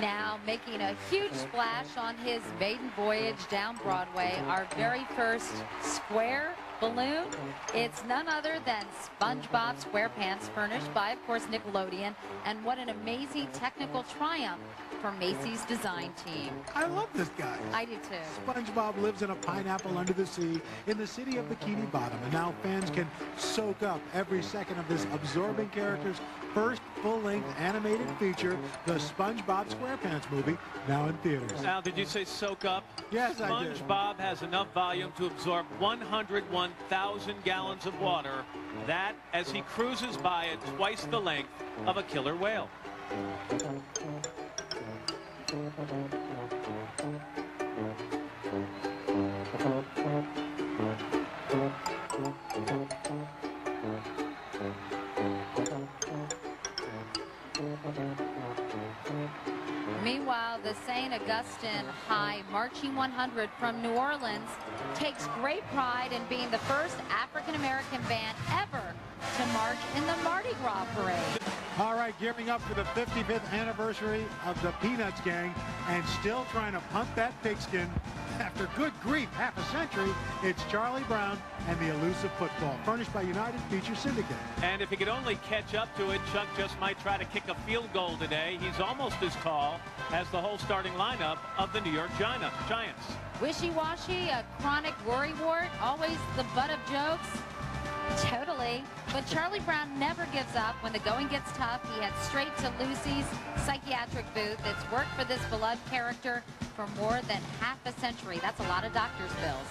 now making a huge splash on his maiden voyage down Broadway, our very first square balloon. It's none other than SpongeBob SquarePants, furnished by, of course, Nickelodeon. And what an amazing technical triumph for Macy's design team. I love this guy. I do too. SpongeBob lives in a pineapple under the sea in the city of Bikini Bottom, and now fans can soak up every second of this absorbing character's first full-length animated feature, the SpongeBob SquarePants movie, now in theaters. Now, did you say soak up? Yes, I did. SpongeBob has enough volume to absorb 101,000 gallons of water. That as he cruises by at twice the length of a killer whale. Meanwhile, the St. Augustine High Marching 100 from New Orleans takes great pride in being the first African-American band ever to march in the Mardi Gras parade. All right, gearing up for the 55th anniversary of the Peanuts gang, and still trying to punt that pigskin. After good grief, half a century, it's Charlie Brown and the elusive football, furnished by United Feature Syndicate. And if he could only catch up to it, Chuck just might try to kick a field goal today. He's almost as tall as the whole starting lineup of the New York Giants. Wishy-washy, a chronic worrywart, always the butt of jokes. Totally. But Charlie Brown never gives up. When the going gets tough, he heads straight to Lucy's psychiatric booth. It's worked for this beloved character for more than half a century. That's a lot of doctor's bills.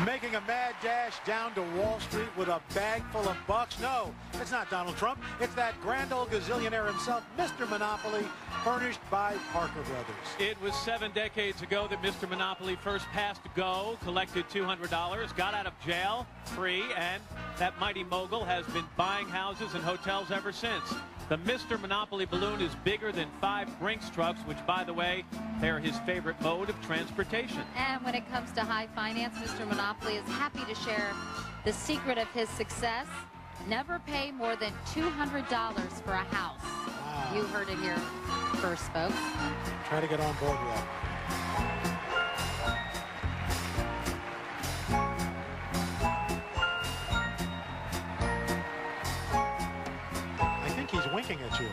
Making a mad dash down to Wall Street with a bag full of bucks. No, it's not Donald Trump. It's that grand old gazillionaire himself, Mr. Monopoly, furnished by Parker Brothers. It was 7 decades ago that Mr. Monopoly first passed go, collected $200, got out of jail free, and that mighty mogul has been buying houses and hotels ever since. The Mr. Monopoly balloon is bigger than 5 Brinks trucks, which, by the way, they're his favorite mode of transportation. And when it comes to high finance, Mr. Monopoly is happy to share the secret of his success. Never pay more than $200 for a house. Wow. You heard it here first, folks. Try to get on board with that. I think he's winking at you.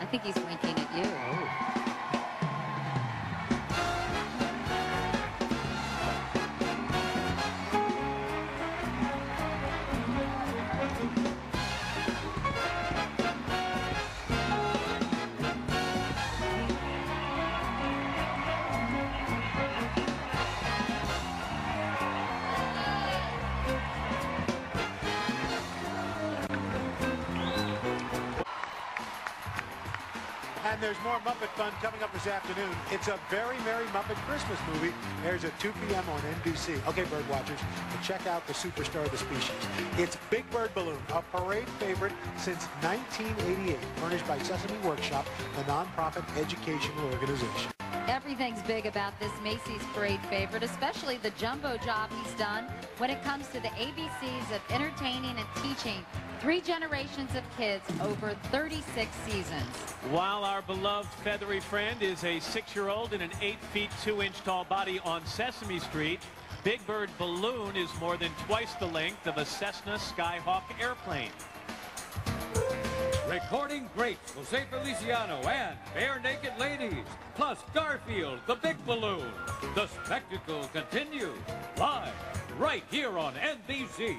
I think he's winking at you. Oh. And there's more Muppet fun coming up this afternoon. It's a Very Merry Muppet Christmas movie. Airs at 2 p.m. on NBC. Okay, bird watchers, check out the superstar of the species. It's Big Bird Balloon, a parade favorite since 1988, furnished by Sesame Workshop, the nonprofit educational organization. Everything's big about this Macy's parade favorite, especially the jumbo job he's done when it comes to the ABCs of entertaining and teaching 3 generations of kids over 36 seasons. While our beloved feathery friend is a 6-year-old in an 8 feet 2 inch tall body on Sesame Street, Big Bird Balloon is more than twice the length of a Cessna Skyhawk airplane. Recording greats Jose Feliciano and Bare Naked Ladies, plus Garfield, the Big Balloon. The spectacle continues live right here on NBC.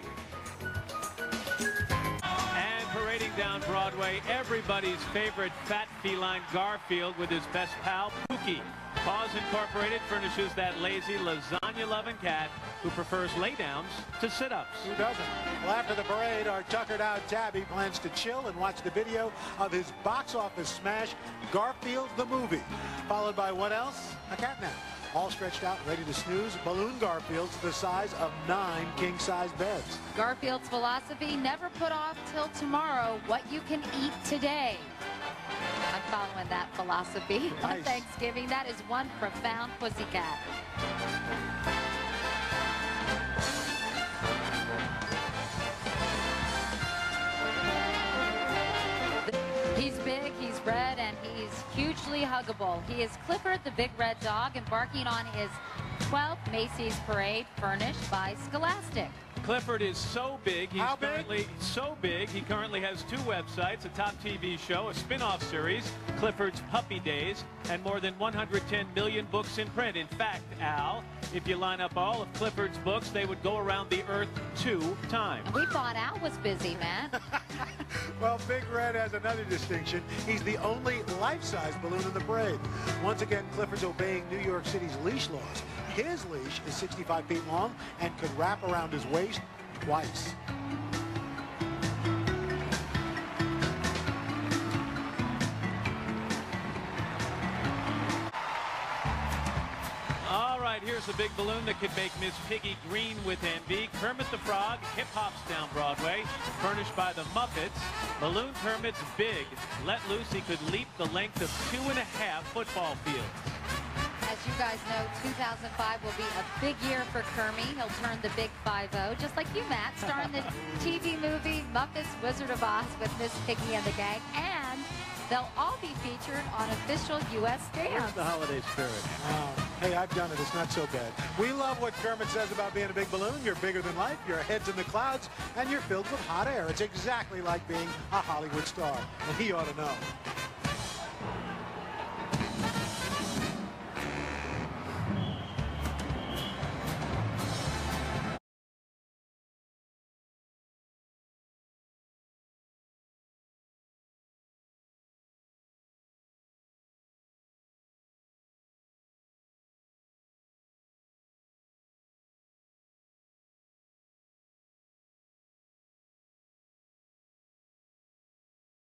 down Broadway, everybody's favorite fat feline Garfield with his best pal, Pookie. Paws Incorporated furnishes that lazy, lasagna-loving cat who prefers laydowns to sit-ups. Who doesn't? Well, after the parade, our tuckered-out tabby plans to chill and watch the video of his box office smash, Garfield the Movie. Followed by what else? A cat nap. All stretched out, ready to snooze, balloon Garfields the size of 9 king-size beds. Garfield's philosophy, never put off till tomorrow what you can eat today. I'm following that philosophy on Nice. Thanksgiving. That is one profound pussycat. He's big, he's red, and he's hugely huggable. He is Clifford the Big Red Dog, embarking on his 12th Macy's Parade, furnished by Scholastic. Clifford is so big, How big? He currently has 2 websites, a top TV show, a spin-off series, Clifford's Puppy Days, and more than 110 million books in print. In fact, Al, if you line up all of Clifford's books, they would go around the earth 2 times. We thought Al was busy, man. Well, Big Red has another distinction. He's the only life-size balloon in the parade. Once again, Clifford's obeying New York City's leash laws. His leash is 65 feet long and could wrap around his waist twice. All right, here's a big balloon that could make Miss Piggy green with envy. Kermit the Frog, hip hops down Broadway, furnished by the Muppets. Balloon Kermit's big. Let loose, he could leap the length of 2.5 football fields. As you guys know, 2005 will be a big year for Kermit. He'll turn the big 5-0, just like you, Matt, starring the TV movie Muppets Wizard of Oz with Miss Piggy and the gang. And they'll all be featured on official U.S. stamps. The holiday spirit. Hey, I've done it. It's not so bad. We love what Kermit says about being a big balloon. You're bigger than life, your head's in the clouds, and you're filled with hot air. It's exactly like being a Hollywood star, and he ought to know.